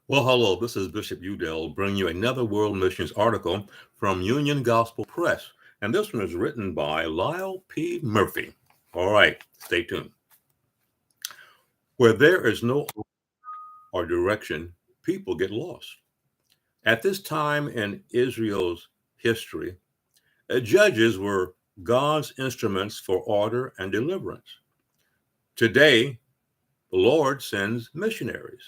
Well, hello, this is Bishop Udell bringing you another World Missions article from Union Gospel Press. And this one is written by Lyle P. Murphy. All right, stay tuned. Where there is no or direction, people get lost. At this time in Israel's history, judges were God's instruments for order and deliverance. Today, the Lord sends missionaries.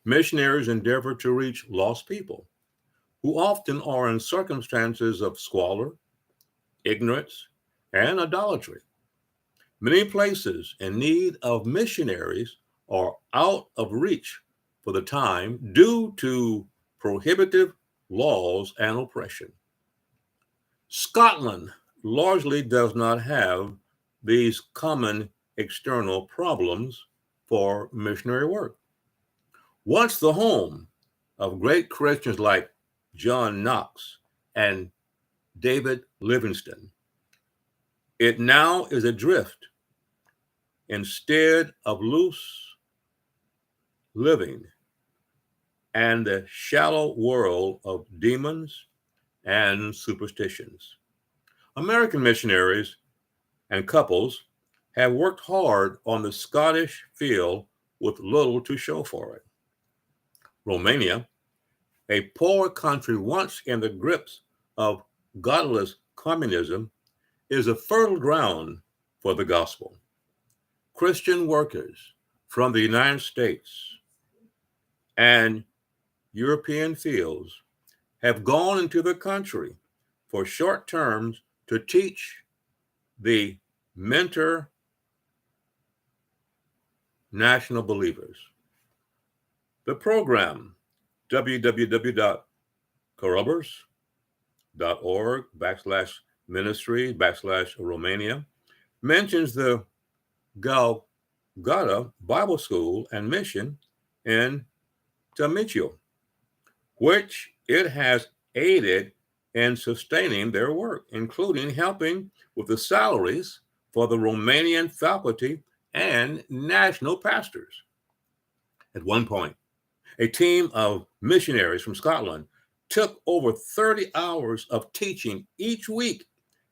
Missionaries endeavor to reach lost people who often are in circumstances of squalor, ignorance, and idolatry. Many places in need of missionaries are out of reach for the time due to prohibitive laws and oppression. Scotland largely does not have these common external problems for missionary work. Once the home of great Christians like John Knox and David Livingstone, it now is adrift instead of loose living and the shallow world of demons and superstitions. American missionaries and couples have worked hard on the Scottish field with little to show for it. Romania, a poor country once in the grips of godless communism, is a fertile ground for the gospel. Christian workers from the United States and European fields have gone into the country for short terms to teach the mentor national believers. The program, www.corubers.org/ministry/Romania, mentions the Golgotha Bible School and Mission in Tamicio, which it has aided in sustaining their work, including helping with the salaries for the Romanian faculty and national pastors. At one point, a team of missionaries from Scotland took over 30 hours of teaching each week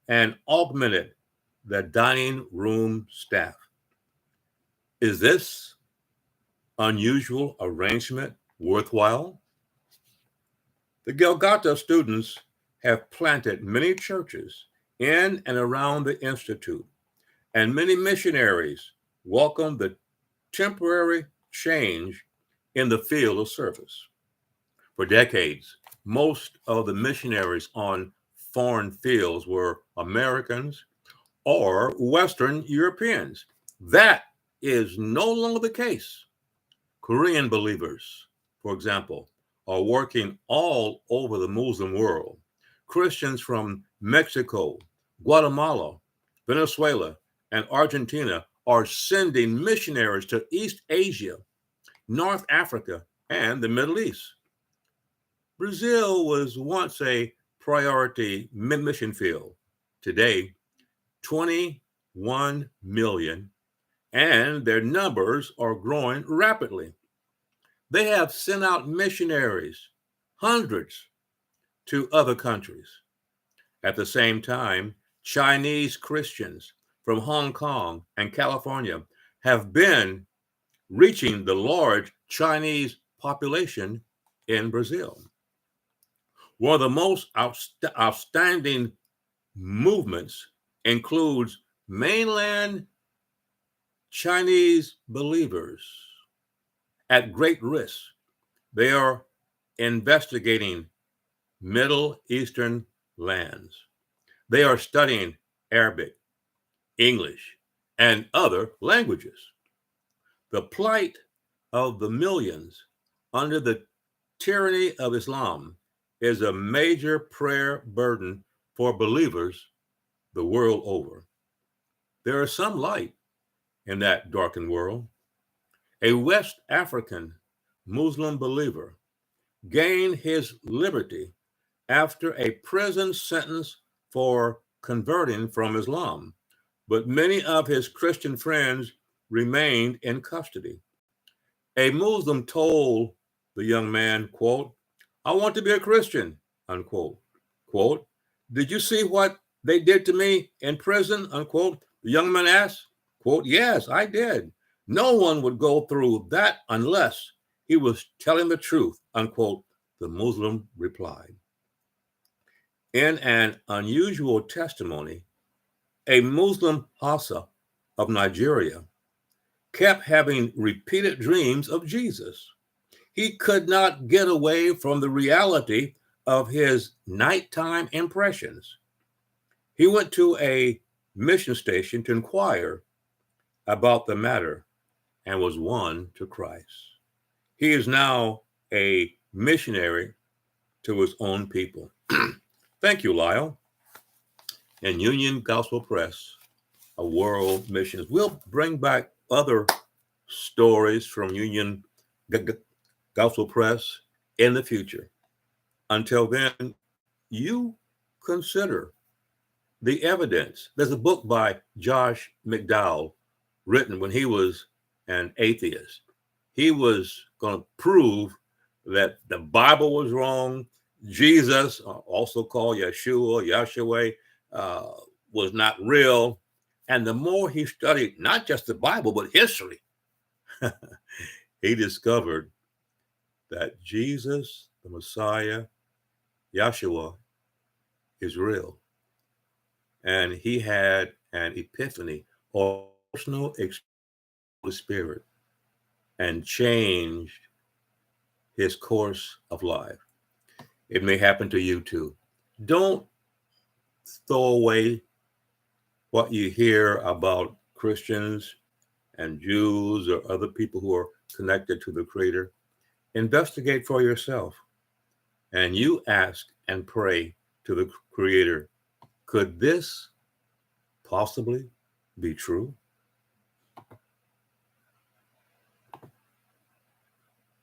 and augmented the dining room staff. Is this unusual arrangement worthwhile? The Golgotha students have planted many churches in and around the Institute, and many missionaries welcome the temporary change in the field of service. For decades, most of the missionaries on foreign fields were Americans or Western Europeans. That is no longer the case. Korean believers, for example, are working all over the Muslim world. Christians from Mexico, Guatemala, Venezuela, and Argentina are sending missionaries to East Asia, North Africa, and the Middle East. Brazil was once a priority mission field. Today, 21 million, and their numbers are growing rapidly. They have sent out missionaries, hundreds, to other countries. At the same time, Chinese Christians from Hong Kong and California have been reaching the large Chinese population in Brazil. One of the most outstanding movements includes mainland Chinese believers at great risk. They are investigating Middle Eastern lands. They are studying Arabic, English, and other languages. The plight of the millions under the tyranny of Islam is a major prayer burden for believers the world over. There is some light in that darkened world. A West African Muslim believer gained his liberty after a prison sentence for converting from Islam, but many of his Christian friends remained in custody. A Muslim told the young man, quote, I want to be a Christian, unquote. Quote, did you see what they did to me in prison, unquote? The young man asked, quote, yes, I did. No one would go through that unless he was telling the truth, unquote, the Muslim replied. In an unusual testimony, a Muslim Hausa of Nigeria kept having repeated dreams of Jesus. He could not get away from the reality of his nighttime impressions. He went to a mission station to inquire about the matter and was won to Christ. He is now a missionary to his own people. Thank you, Lyle. And Union Gospel Press, a world missions. We'll bring back other stories from Union Gospel Press in the future. Until then, you consider the evidence. There's a book by Josh McDowell written when he was an atheist. He was going to prove that the Bible was wrong. Jesus, also called Yahshua, was not real. And the more he studied, not just the Bible, but history, he discovered that Jesus, the Messiah, Yahshua, is real. And he had an epiphany or personal experience with the Spirit and changed his course of life. It may happen to you too. Don't throw away what you hear about Christians and Jews or other people who are connected to the Creator. Investigate for yourself. And you ask and pray to the Creator, could this possibly be true?